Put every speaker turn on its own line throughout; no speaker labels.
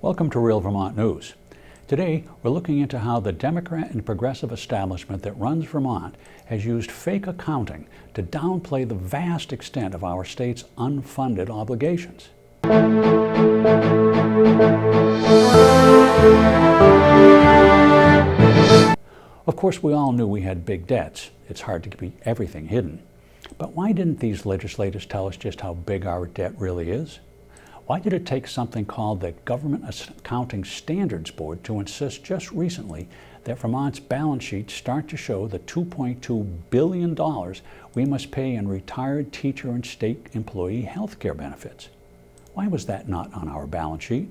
Welcome to Real Vermont News. Today, we're looking into how the Democrat and progressive establishment that runs Vermont has used fake accounting to downplay the vast extent of our state's unfunded obligations. Of course, we all knew we had big debts. It's hard to keep everything hidden. But why didn't these legislators tell us just how big our debt really is? Why did it take something called the Government Accounting Standards Board to insist just recently that Vermont's balance sheets start to show the $2.2 billion we must pay in retired teacher and state employee health care benefits? Why was that not on our balance sheet?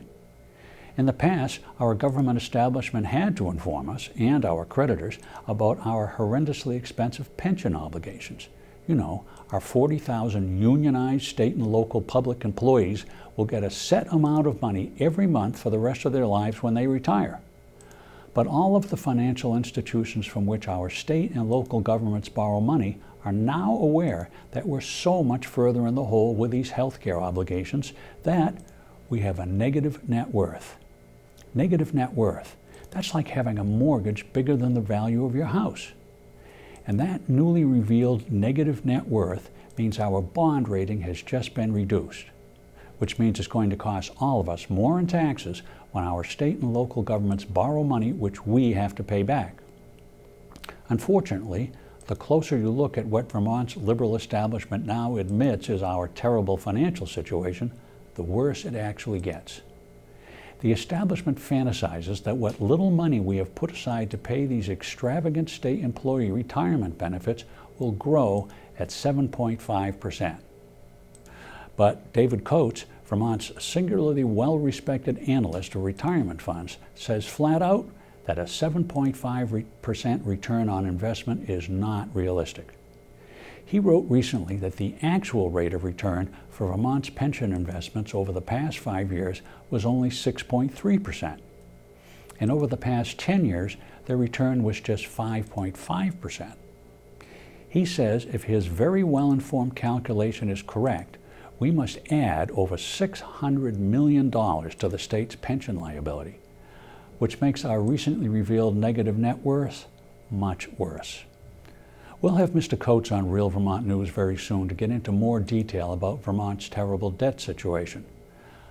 In the past, our government establishment had to inform us and our creditors about our horrendously expensive pension obligations. You know, our 40,000 unionized state and local public employees will get a set amount of money every month for the rest of their lives when they retire. But all of the financial institutions from which our state and local governments borrow money are now aware that we're so much further in the hole with these health care obligations that we have a negative net worth. Negative net worth. That's like having a mortgage bigger than the value of your house. And that newly revealed negative net worth means our bond rating has just been reduced, which means it's going to cost all of us more in taxes when our state and local governments borrow money which we have to pay back. Unfortunately, the closer you look at what Vermont's liberal establishment now admits is our terrible financial situation, the worse it actually gets. The establishment fantasizes that what little money we have put aside to pay these extravagant state employee retirement benefits will grow at 7.5%. But David Coates, Vermont's singularly well-respected analyst of retirement funds, says flat out that a 7.5% return on investment is not realistic. He wrote recently that the actual rate of return for Vermont's pension investments over the past 5 years was only 6.3%. And over the past 10 years, their return was just 5.5%. He says if his very well-informed calculation is correct, we must add over $600 million to the state's pension liability, which makes our recently revealed negative net worth much worse. We'll have Mr. Coates on Real Vermont News very soon to get into more detail about Vermont's terrible debt situation.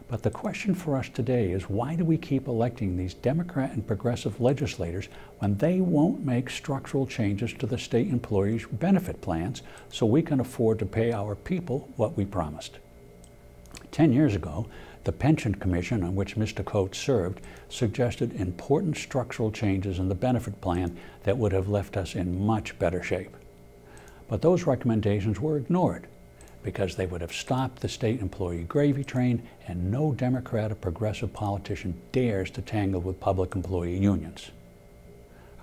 But the question for us today is, why do we keep electing these Democrat and progressive legislators when they won't make structural changes to the state employees' benefit plans so we can afford to pay our people what we promised? 10 years ago, the Pension Commission, on which Mr. Coates served, suggested important structural changes in the benefit plan that would have left us in much better shape. But those recommendations were ignored because they would have stopped the state employee gravy train, and no Democrat or progressive politician dares to tangle with public employee unions.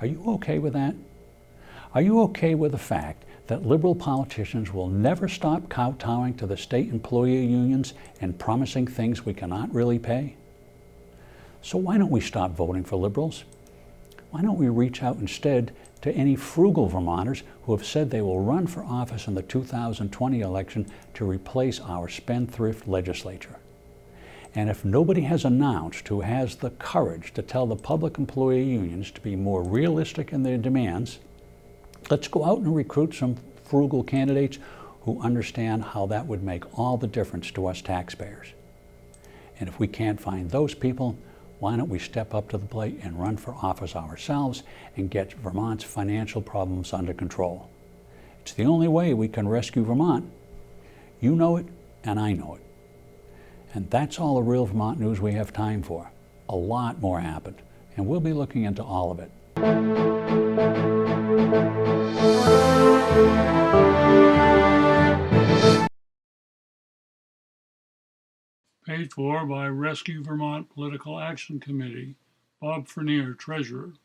Are you okay with that? Are you okay with the fact that liberal politicians will never stop kowtowing to the state employee unions and promising things we cannot really pay? So why don't we stop voting for liberals? Why don't we reach out instead to any frugal Vermonters who have said they will run for office in the 2020 election to replace our spendthrift legislature? And if nobody has announced who has the courage to tell the public employee unions to be more realistic in their demands, let's go out and recruit some frugal candidates who understand how that would make all the difference to us taxpayers. And if we can't find those people, why don't we step up to the plate and run for office ourselves and get Vermont's financial problems under control? It's the only way we can rescue Vermont. You know it, and I know it. And that's all the Real Vermont News we have time for. A lot more happened, and we'll be looking into all of it.
Paid for by Rescue Vermont Political Action Committee. Bob Fernier, Treasurer.